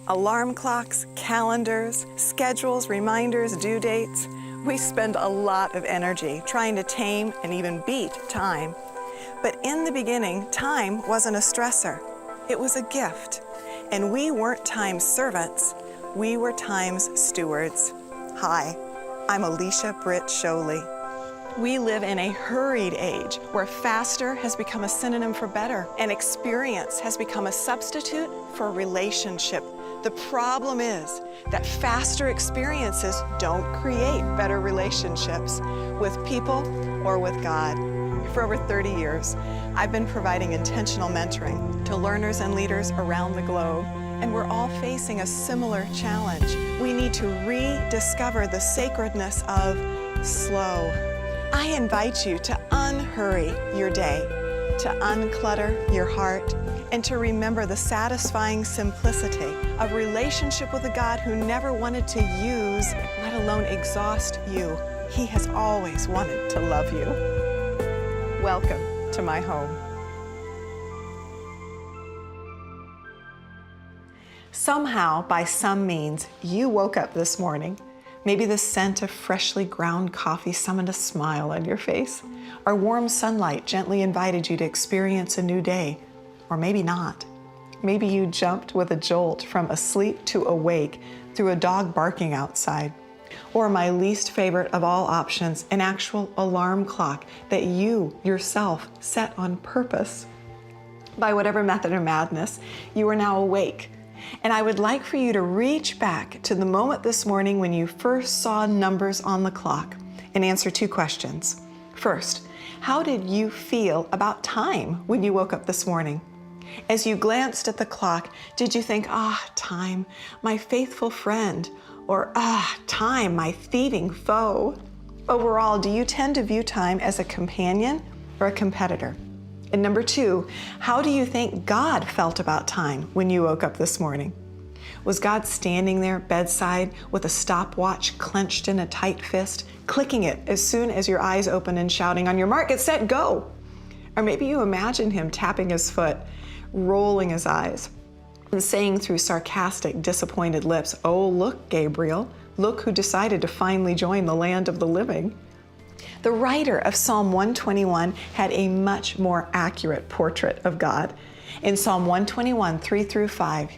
Alarm clocks, calendars, schedules, reminders, due dates. We spend a lot of energy trying to tame and even beat time. But in the beginning, time wasn't a stressor. It was a gift. And we weren't time's servants. We were time's stewards. Hi, I'm Alicia Britt Chole. We live in a hurried age where faster has become a synonym for better and experience has become a substitute for relationship. The problem is that faster experiences don't create better relationships with people or with God. For over 30 years, I've been providing intentional mentoring to learners and leaders around the globe, and we're all facing a similar challenge. We need to rediscover the sacredness of slow. I invite you to unhurry your day, to unclutter your heart, and to remember the satisfying simplicity of relationship with a God who never wanted to use, let alone exhaust you. He has always wanted to love you. Welcome to my home. Somehow, by some means, you woke up this morning. Maybe the scent of freshly ground coffee summoned a smile on your face, or warm sunlight gently invited you to experience a new day, or maybe not. Maybe you jumped with a jolt from asleep to awake through a dog barking outside, or my least favorite of all options, an actual alarm clock that you yourself set on purpose. By whatever method or madness, you are now awake. And I would like for you to reach back to the moment this morning when you first saw numbers on the clock and answer two questions. First, how did you feel about time when you woke up this morning? As you glanced at the clock, did you think, time, my faithful friend, or time, my thieving foe? Overall, do you tend to view time as a companion or a competitor? And number two, how do you think God felt about time when you woke up this morning? Was God standing there bedside with a stopwatch clenched in a tight fist, clicking it as soon as your eyes open and shouting, "On your mark, get set, go"? Or maybe you imagine him tapping his foot, rolling his eyes, and saying through sarcastic, disappointed lips, "Oh, look, Gabriel, look who decided to finally join the land of the living." The writer of Psalm 121 had a much more accurate portrait of God. In Psalm 121, 3-5,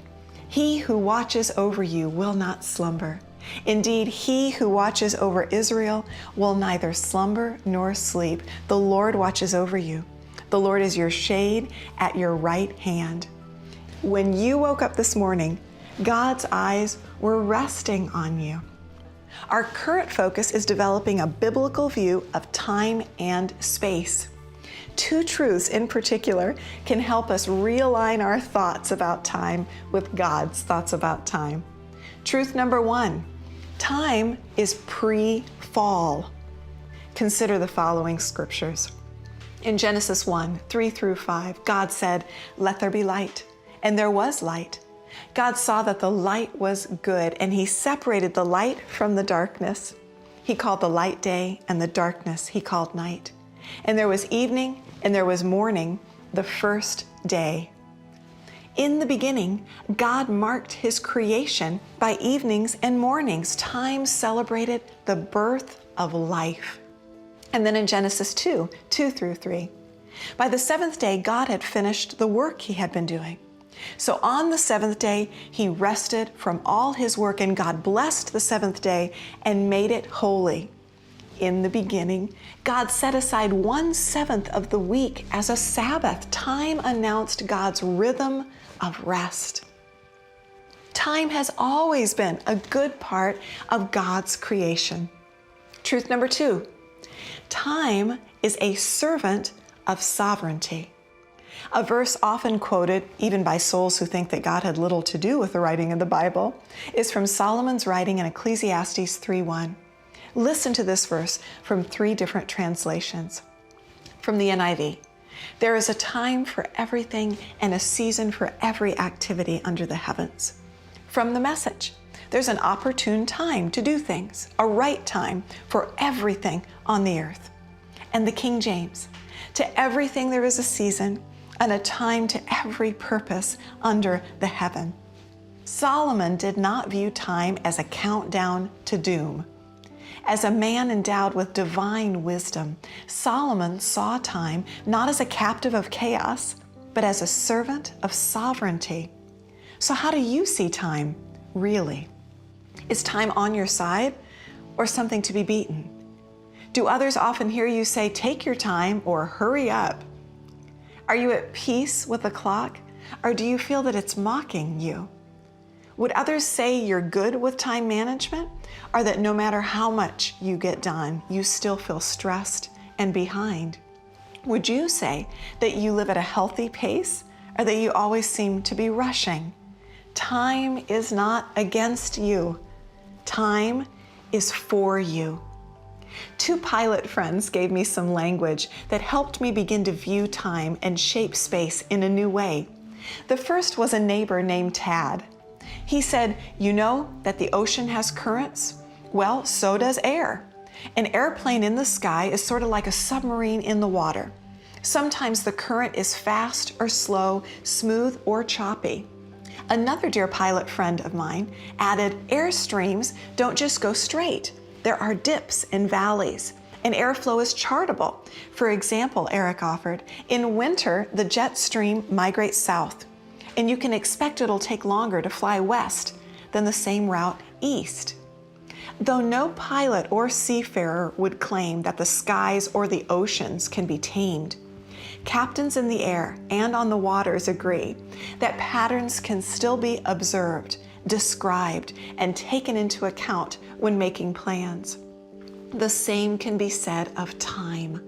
"He who watches over you will not slumber. Indeed, he who watches over Israel will neither slumber nor sleep. The Lord watches over you. The Lord is your shade at your right hand." When you woke up this morning, God's eyes were resting on you. Our current focus is developing a biblical view of time and space. Two truths in particular can help us realign our thoughts about time with God's thoughts about time. Truth number one, time is pre-fall. Consider the following scriptures. In Genesis 1, 3-5, God said, "Let there be light," and there was light. God saw that the light was good, and he separated the light from the darkness. He called the light day, and the darkness he called night. And there was evening, and there was morning, the first day. In the beginning, God marked his creation by evenings and mornings. Time celebrated the birth of life. And then in Genesis 2, 2-3, by the seventh day, God had finished the work he had been doing. So on the seventh day, he rested from all his work, and God blessed the seventh day and made it holy. In the beginning, God set aside 1/7 of the week as a Sabbath. Time announced God's rhythm of rest. Time has always been a good part of God's creation. Truth number two, time is a servant of sovereignty. A verse often quoted, even by souls who think that God had little to do with the writing of the Bible, is from Solomon's writing in Ecclesiastes 3:1. Listen to this verse from 3 different translations. From the NIV, "There is a time for everything and a season for every activity under the heavens." From the Message, "There's an opportune time to do things, a right time for everything on the earth." And the King James, "To everything there is a season, and a time to every purpose under the heaven." Solomon did not view time as a countdown to doom. As a man endowed with divine wisdom, Solomon saw time not as a captive of chaos, but as a servant of sovereignty. So how do you see time, really? Is time on your side or something to be beaten? Do others often hear you say, "Take your time," or "Hurry up"? Are you at peace with the clock, or do you feel that it's mocking you? Would others say you're good with time management, or that no matter how much you get done, you still feel stressed and behind? Would you say that you live at a healthy pace, or that you always seem to be rushing? Time is not against you. Time is for you. Two pilot friends gave me some language that helped me begin to view time and shape space in a new way. The first was a neighbor named Tad. He said, "You know that the ocean has currents? Well, so does air. An airplane in the sky is sort of like a submarine in the water. Sometimes the current is fast or slow, smooth or choppy." Another dear pilot friend of mine added, "Airstreams don't just go straight. There are dips and valleys, and airflow is chartable. For example," Eric offered, "in winter, the jet stream migrates south, and you can expect it'll take longer to fly west than the same route east." Though no pilot or seafarer would claim that the skies or the oceans can be tamed, captains in the air and on the waters agree that patterns can still be observed, described, and taken into account when making plans. The same can be said of time.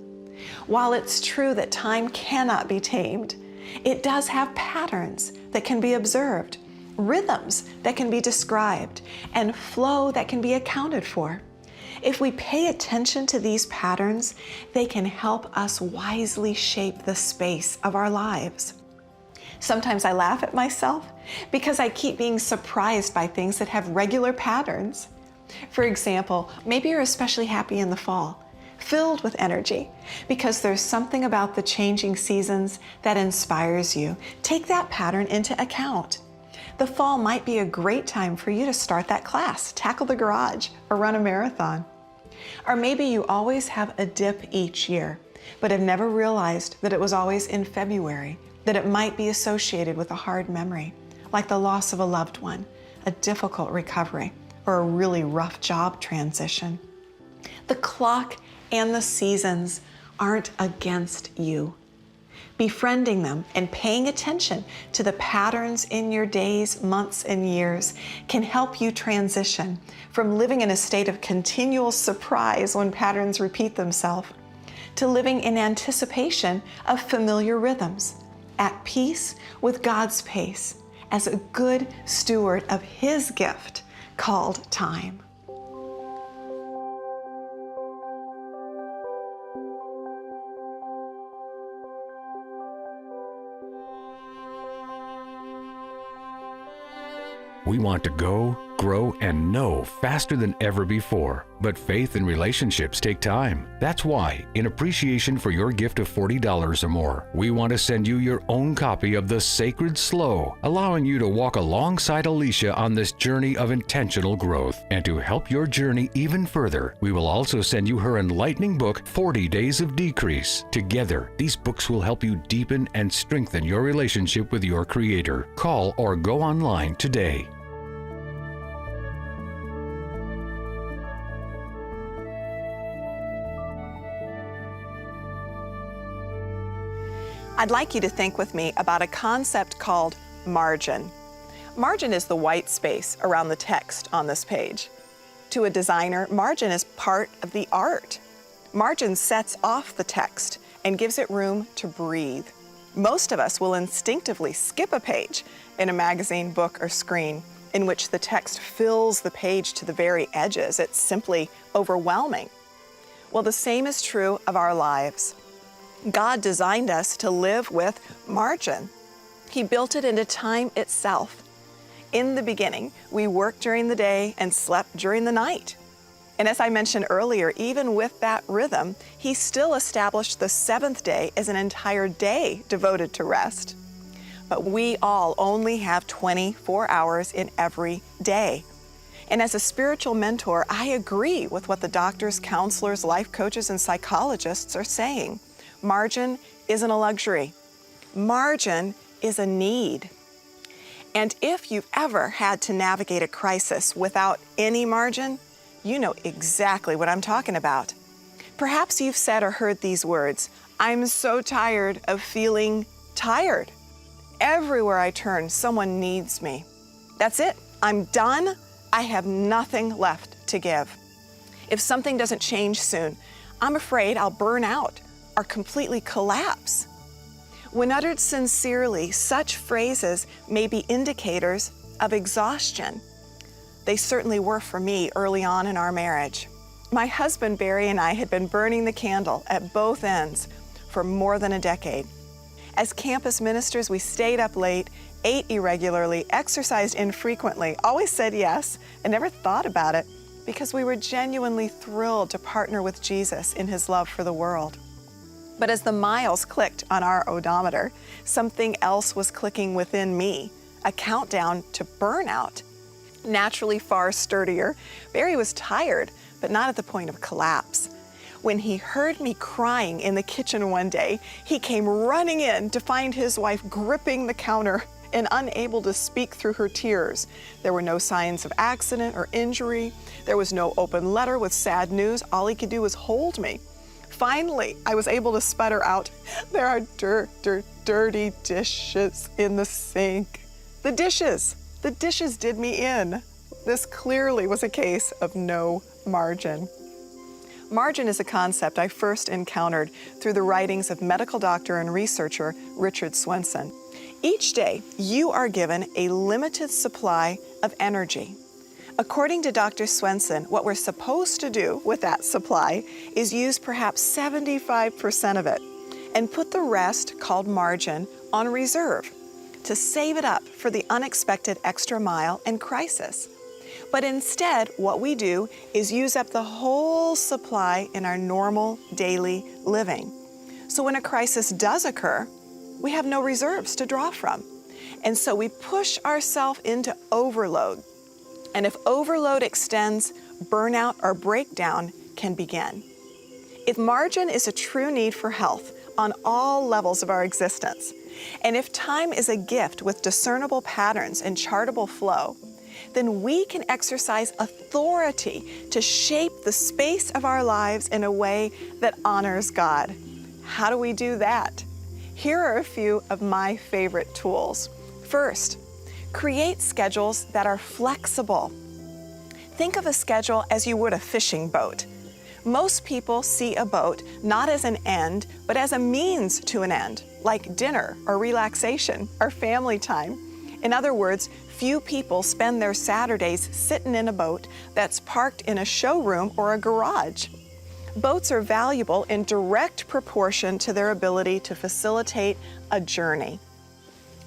While it's true that time cannot be tamed, it does have patterns that can be observed, rhythms that can be described, and flow that can be accounted for. If we pay attention to these patterns, they can help us wisely shape the space of our lives. Sometimes I laugh at myself because I keep being surprised by things that have regular patterns. For example, maybe you're especially happy in the fall, filled with energy, because there's something about the changing seasons that inspires you. Take that pattern into account. The fall might be a great time for you to start that class, tackle the garage, or run a marathon. Or maybe you always have a dip each year, but have never realized that it was always in February, that it might be associated with a hard memory, like the loss of a loved one, a difficult recovery, or a really rough job transition. The clock and the seasons aren't against you. Befriending them and paying attention to the patterns in your days, months, and years can help you transition from living in a state of continual surprise when patterns repeat themselves to living in anticipation of familiar rhythms, at peace with God's pace, as a good steward of His gift called time. We want to go, grow, and know faster than ever before. But faith and relationships take time. That's why, in appreciation for your gift of $40 or more, we want to send you your own copy of The Sacred Slow, allowing you to walk alongside Alicia on this journey of intentional growth. And to help your journey even further, we will also send you her enlightening book, 40 Days of Decrease. Together, these books will help you deepen and strengthen your relationship with your Creator. Call or go online today. I'd like you to think with me about a concept called margin. Margin is the white space around the text on this page. To a designer, margin is part of the art. Margin sets off the text and gives it room to breathe. Most of us will instinctively skip a page in a magazine, book, or screen in which the text fills the page to the very edges. It's simply overwhelming. Well, the same is true of our lives. God designed us to live with margin. He built it into time itself. In the beginning, we worked during the day and slept during the night. And as I mentioned earlier, even with that rhythm, He still established the seventh day as an entire day devoted to rest. but we all only have 24 hours in every day. And as a spiritual mentor, I agree with what the doctors, counselors, life coaches, and psychologists are saying. Margin isn't a luxury. Margin is a need. And if you've ever had to navigate a crisis without any margin, you know exactly what I'm talking about. Perhaps you've said or heard these words, "I'm so tired of feeling tired. Everywhere I turn, someone needs me. That's it. I'm done. I have nothing left to give. If something doesn't change soon, I'm afraid I'll burn out or completely collapse." When uttered sincerely, such phrases may be indicators of exhaustion. They certainly were for me early on in our marriage. My husband Barry and I had been burning the candle at both ends for more than a decade. As campus ministers, we stayed up late, ate irregularly, exercised infrequently, always said yes, and never thought about it because we were genuinely thrilled to partner with Jesus in his love for the world. But as the miles clicked on our odometer, something else was clicking within me, a countdown to burnout. Naturally far sturdier, Barry was tired, but not at the point of collapse. When he heard me crying in the kitchen one day, he came running in to find his wife gripping the counter and unable to speak through her tears. There were no signs of accident or injury. There was no open letter with sad news. All he could do was hold me. Finally, I was able to sputter out, "There are dirty dishes in the sink." The dishes did me in. This clearly was a case of no margin. Margin is a concept I first encountered through the writings of medical doctor and researcher Richard Swenson. Each day, you are given a limited supply of energy. According to Dr. Swenson, what we're supposed to do with that supply is use perhaps 75% of it and put the rest, called margin, on reserve to save it up for the unexpected extra mile and crisis. But instead, what we do is use up the whole supply in our normal daily living. So when a crisis does occur, we have no reserves to draw from. And so we push ourselves into overload. And if overload extends, burnout or breakdown can begin. If margin is a true need for health on all levels of our existence, and if time is a gift with discernible patterns and chartable flow, then we can exercise authority to shape the space of our lives in a way that honors God. How do we do that? Here are a few of my favorite tools. First, create schedules that are flexible. Think of a schedule as you would a fishing boat. Most people see a boat not as an end, but as a means to an end, like dinner or relaxation or family time. In other words, few people spend their Saturdays sitting in a boat that's parked in a showroom or a garage. Boats are valuable in direct proportion to their ability to facilitate a journey.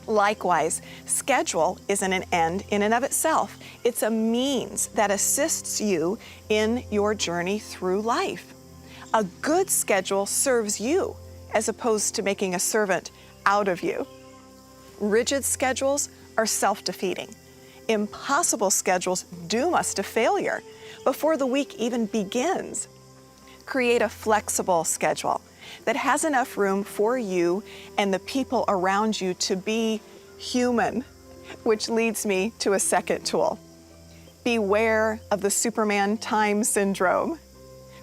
Likewise, schedule isn't an end in and of itself. It's a means that assists you in your journey through life. A good schedule serves you as opposed to making a servant out of you. Rigid schedules are self-defeating. Impossible schedules doom us to failure before the week even begins. Create a flexible schedule that has enough room for you and the people around you to be human, which leads me to a second tool. Beware of the Superman time syndrome.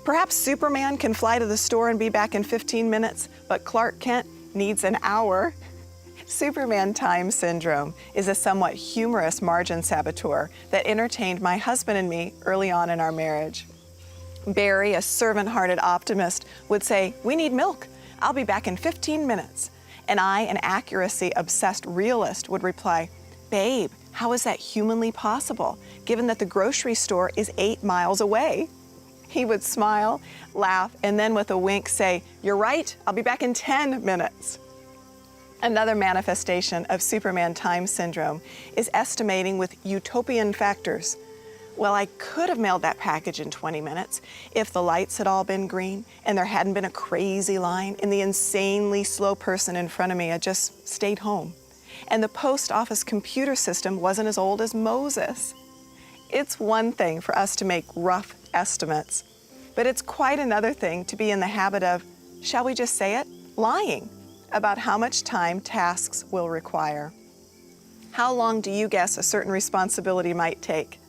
Perhaps Superman can fly to the store and be back in 15 minutes, but Clark Kent needs an hour. Superman time syndrome is a somewhat humorous margin saboteur that entertained my husband and me early on in our marriage. Barry, a servant-hearted optimist, would say, "We need milk. I'll be back in 15 minutes. And I, an accuracy-obsessed realist, would reply, "Babe, how is that humanly possible, given that the grocery store is 8 miles away?" He would smile, laugh, and then with a wink say, "You're right, I'll be back in 10 minutes. Another manifestation of Superman time syndrome is estimating with utopian factors. Well, I could have mailed that package in 20 minutes if the lights had all been green and there hadn't been a crazy line and the insanely slow person in front of me had just stayed home. and the post office computer system wasn't as old as Moses. It's one thing for us to make rough estimates, but it's quite another thing to be in the habit of, shall we just say it, lying about how much time tasks will require. How long do you guess a certain responsibility might take?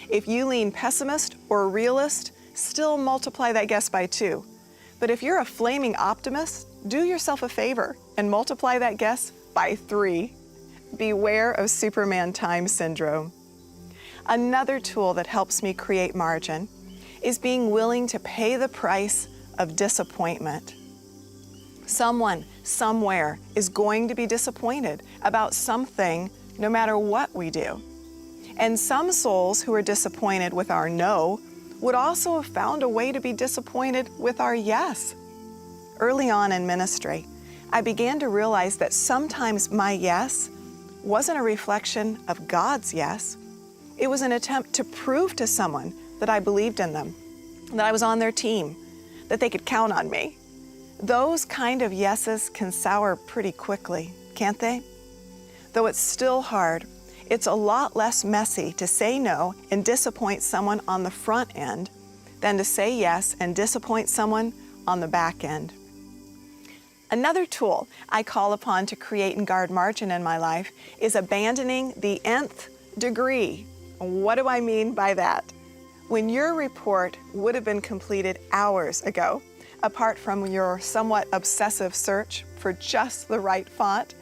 If you lean pessimist or realist, still multiply that guess by 2. But if you're a flaming optimist, do yourself a favor and multiply that guess by 3. Beware of Superman time syndrome. Another tool that helps me create margin is being willing to pay the price of disappointment. Someone, somewhere, is going to be disappointed about something no matter what we do. And some souls who are disappointed with our no would also have found a way to be disappointed with our yes. Early on in ministry, I began to realize that sometimes my yes wasn't a reflection of God's yes. It was an attempt to prove to someone that I believed in them, that I was on their team, that they could count on me. Those kind of yeses can sour pretty quickly, can't they? Though it's still hard, it's a lot less messy to say no and disappoint someone on the front end than to say yes and disappoint someone on the back end. Another tool I call upon to create and guard margin in my life is abandoning the nth degree. What do I mean by that? When your report would have been completed hours ago, apart from your somewhat obsessive search for just the right font,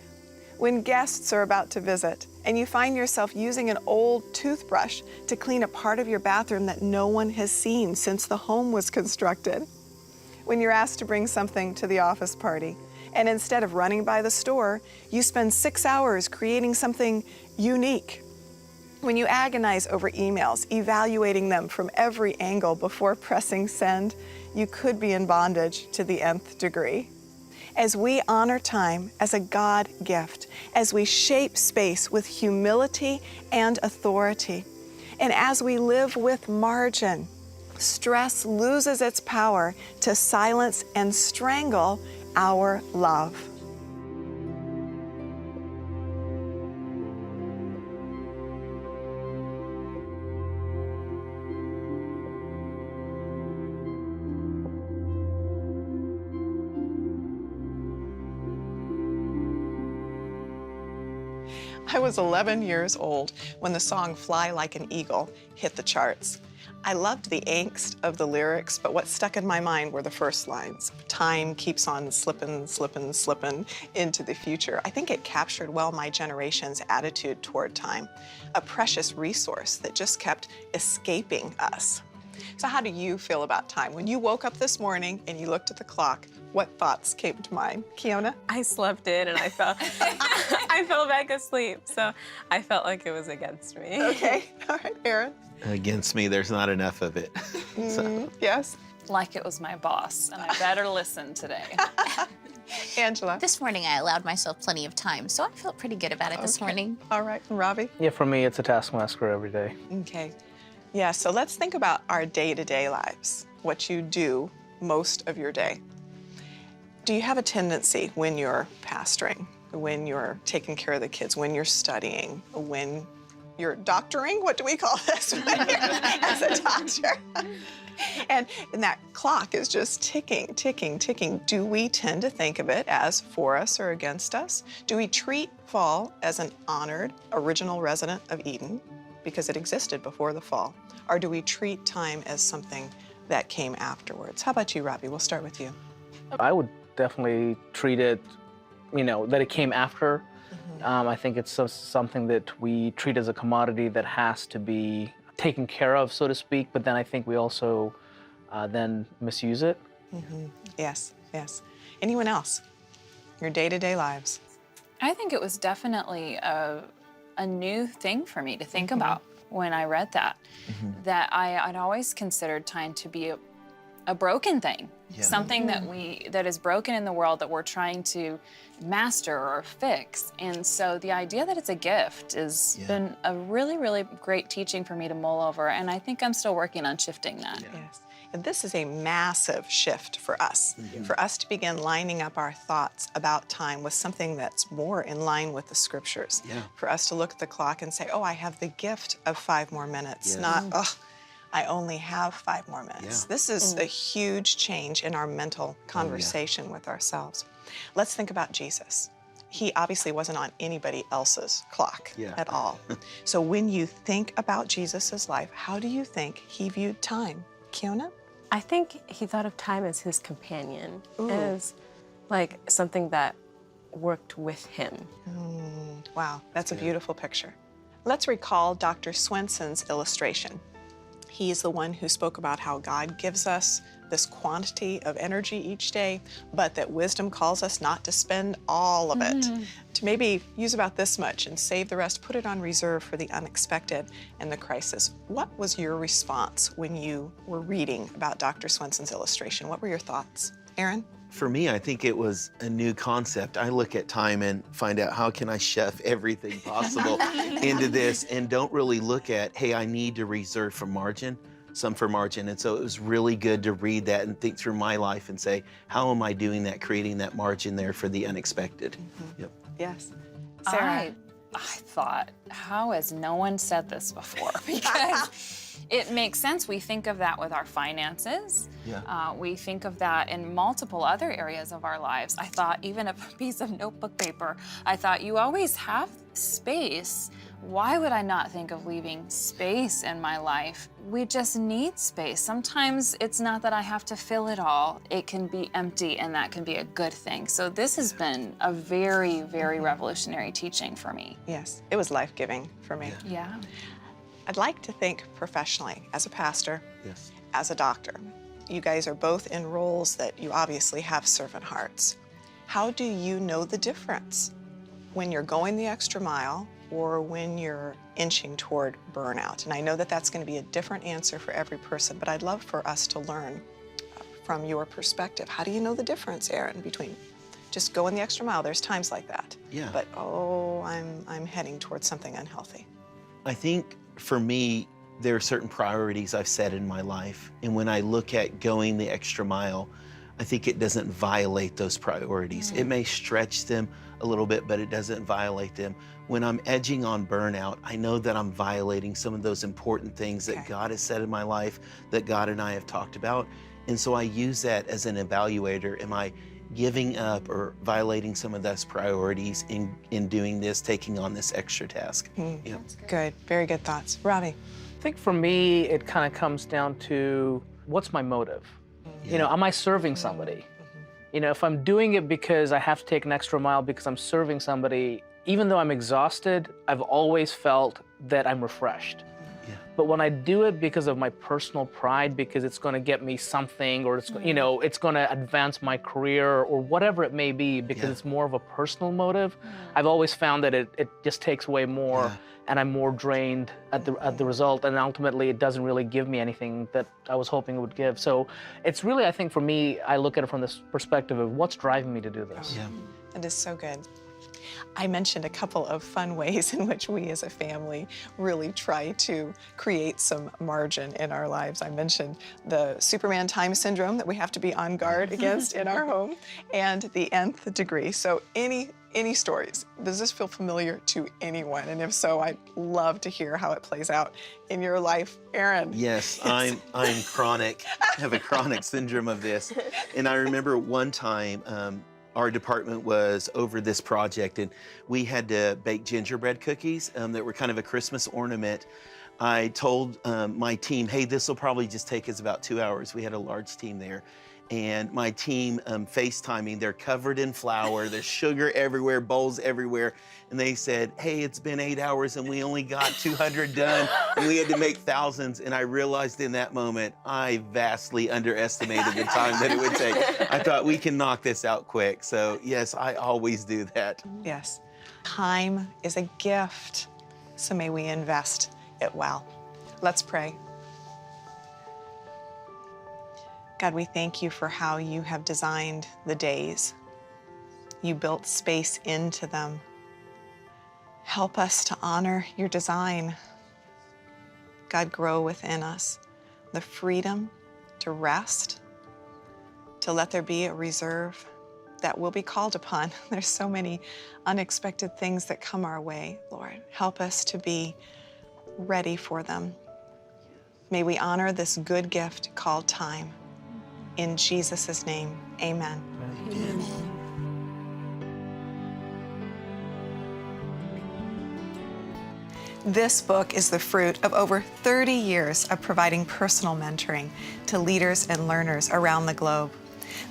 when guests are about to visit and you find yourself using an old toothbrush to clean a part of your bathroom that no one has seen since the home was constructed, when you're asked to bring something to the office party, and instead of running by the store, you spend 6 hours creating something unique, when you agonize over emails, evaluating them from every angle before pressing send, you could be in bondage to the nth degree. As we honor time as a God gift, as we shape space with humility and authority, and as we live with margin, stress loses its power to silence and strangle our love. I was 11 years old when the song Fly Like an Eagle hit the charts. I loved the angst of the lyrics, but what stuck in my mind were the first lines. Time keeps on slipping, slipping, slipping into the future. I think it captured well my generation's attitude toward time, a precious resource that just kept escaping us. So how do you feel about time? When you woke up this morning and you looked at the clock, what thoughts came to mind? Kiona? I slept in and I fell, I fell back asleep. So I felt like it was against me. Okay, all right, Erin? Against me, there's not enough of it. Yes? Like it was my boss, and I better listen today. Angela? This morning, I allowed myself plenty of time, so I felt pretty good about it this morning. All right, and Robbie? Yeah, for me, it's a taskmaster every day. Okay. Yeah, so let's think about our day-to-day lives, what you do most of your day. Do you have a tendency when you're pastoring, when you're taking care of the kids, when you're studying, when you're doctoring? What do we call this when you're as a doctor? And that clock is just ticking, ticking, ticking. Do we tend to think of it as for us or against us? Do we treat fall as an honored original resident of Eden because it existed before the fall? Or do we treat time as something that came afterwards? How about you, Robbie? We'll start with you. I would definitely treat it, that it came after. I think it's something that we treat as a commodity that has to be taken care of, so to speak, but then I think we also then misuse it. Yes, yes. Anyone else? Your day-to-day lives? I think it was definitely a new thing for me to think about when I read that. That I'd always considered time to be a a broken thing, Yeah. something that is broken in the world that we're trying to master or fix. And so the idea that it's a gift has been a really, really great teaching for me to mull over, and I think I'm still working on shifting that. Yes. And this is a massive shift for us, for us to begin lining up our thoughts about time with something that's more in line with the scriptures. Yeah. For us to look at the clock and say, oh, I have the gift of 5 more minutes, not, oh, I only have 5 more minutes. Yeah. This is a huge change in our mental conversation with ourselves. Let's think about Jesus. He obviously wasn't on anybody else's clock at all. So when you think about Jesus's life, how do you think he viewed time? Kiona? I think he thought of time as his companion, as like something that worked with him. Wow, that's a beautiful picture. Let's recall Dr. Swenson's illustration. He's the one who spoke about how God gives us this quantity of energy each day, but that wisdom calls us not to spend all of it, to maybe use about this much and save the rest, put it on reserve for the unexpected and the crisis. What was your response when you were reading about Dr. Swenson's illustration? What were your thoughts? Aaron? For me, I think it was a new concept. I look at time and find out how can I shove everything possible into this, and don't really look at, hey, I need to reserve some for margin. And so it was really good to read that and think through my life and say, how am I doing that, creating that margin there for the unexpected? Yep. Yes. Sarah? I thought, how has no one said this before? Because it makes sense. We think of that with our finances. Yeah. We think of that in multiple other areas of our lives. I thought even a piece of notebook paper, I thought you always have space. Why would I not think of leaving space in my life? We just need space. Sometimes it's not that I have to fill it all. It can be empty, and that can be a good thing. So this has been a very, very revolutionary teaching for me. Yes, it was life-giving for me. Yeah. I'd like to think professionally, as a pastor, Yes. as a doctor. You guys are both in roles that you obviously have servant hearts. How do you know the difference when you're going the extra mile or when you're inching toward burnout? And I know that that's going to be a different answer for every person, but I'd love for us to learn from your perspective. How do you know the difference, Aaron, between just going the extra mile? There's times like that. Yeah. But, oh, I'm heading towards something unhealthy. I think for me, there are certain priorities I've set in my life. And when I look at going the extra mile, I think it doesn't violate those priorities. It may stretch them a little bit, but it doesn't violate them. When I'm edging on burnout, I know that I'm violating some of those important things that God has said in my life, that God and I have talked about. And so I use that as an evaluator. Am I giving up or violating some of those priorities in doing this, taking on this extra task? Yeah. Good, very good thoughts. Robbie? I think for me, it kind of comes down to what's my motive? You know, am I serving somebody? You know, if I'm doing it because I have to take an extra mile because I'm serving somebody, even though I'm exhausted, I've always felt that I'm refreshed. Yeah. But when I do it because of my personal pride, because it's going to get me something, or it's, you know, it's going to advance my career or whatever it may be, because it's more of a personal motive, I've always found that it just takes away more, and I'm more drained at the result, and ultimately it doesn't really give me anything that I was hoping it would give. So it's really, I think for me, I look at it from this perspective of what's driving me to do this. Yeah. That is so good. I mentioned a couple of fun ways in which we as a family really try to create some margin in our lives. I mentioned the Superman time syndrome that we have to be on guard against in our home, and the nth degree. So any stories? Does this feel familiar to anyone? And if so, I'd love to hear how it plays out in your life. Aaron? Yes, I'm chronic. I have a chronic syndrome of this. And I remember one time, our department was over this project, and we had to bake gingerbread cookies that were kind of a Christmas ornament. I told my team, hey, this will probably just take us about 2 hours. We had a large team there. And my team FaceTiming, they're covered in flour, there's sugar everywhere, bowls everywhere. And they said, hey, it's been 8 hours and we only got 200 done, and we had to make thousands. And I realized in that moment, I vastly underestimated the time that it would take. I thought we can knock this out quick. So yes, I always do that. Yes. Time is a gift, so may we invest it well. Let's pray. God, we thank you for how you have designed the days. You built space into them. Help us to honor your design. God, grow within us the freedom to rest, to let there be a reserve that will be called upon. There's so many unexpected things that come our way, Lord. Help us to be ready for them. May we honor this good gift called time. In Jesus' name, amen. Amen. This book is the fruit of over 30 years of providing personal mentoring to leaders and learners around the globe.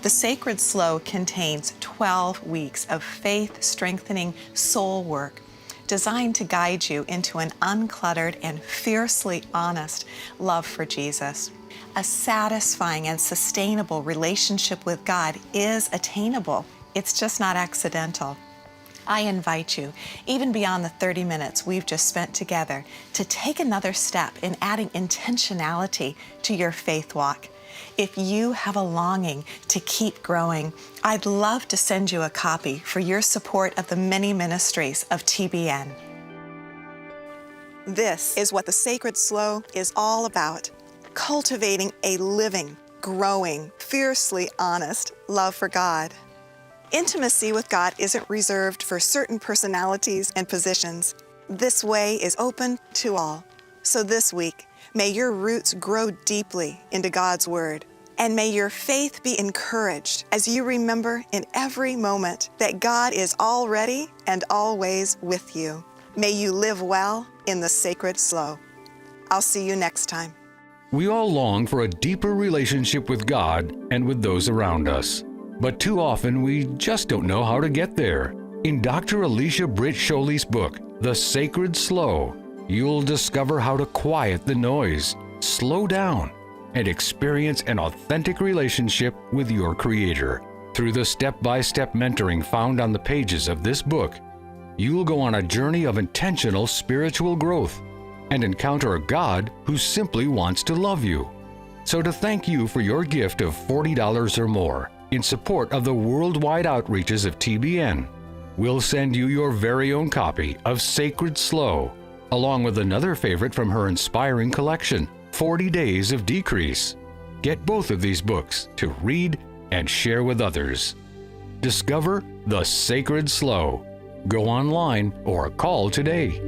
The Sacred Slow contains 12 weeks of faith-strengthening soul work designed to guide you into an uncluttered and fiercely honest love for Jesus. A satisfying and sustainable relationship with God is attainable. It's just not accidental. I invite you, even beyond the 30 minutes we've just spent together, to take another step in adding intentionality to your faith walk. If you have a longing to keep growing, I'd love to send you a copy for your support of the many ministries of TBN. This is what the Sacred Slow is all about: cultivating a living, growing, fiercely honest love for God. Intimacy with God isn't reserved for certain personalities and positions. This way is open to all. So this week, may your roots grow deeply into God's Word, and may your faith be encouraged as you remember in every moment that God is already and always with you. May you live well in the Sacred Slow. I'll see you next time. We all long for a deeper relationship with God and with those around us. But too often we just don't know how to get there. In Dr. Alicia Britt Chole's book, The Sacred Slow, you'll discover how to quiet the noise, slow down, and experience an authentic relationship with your Creator. Through the step-by-step mentoring found on the pages of this book, you'll go on a journey of intentional spiritual growth and encounter a God who simply wants to love you. So to thank you for your gift of $40 or more in support of the worldwide outreaches of TBN, we'll send you your very own copy of Sacred Slow, along with another favorite from her inspiring collection, 40 Days of Decrease. Get both of these books to read and share with others. Discover The Sacred Slow. Go online or call today.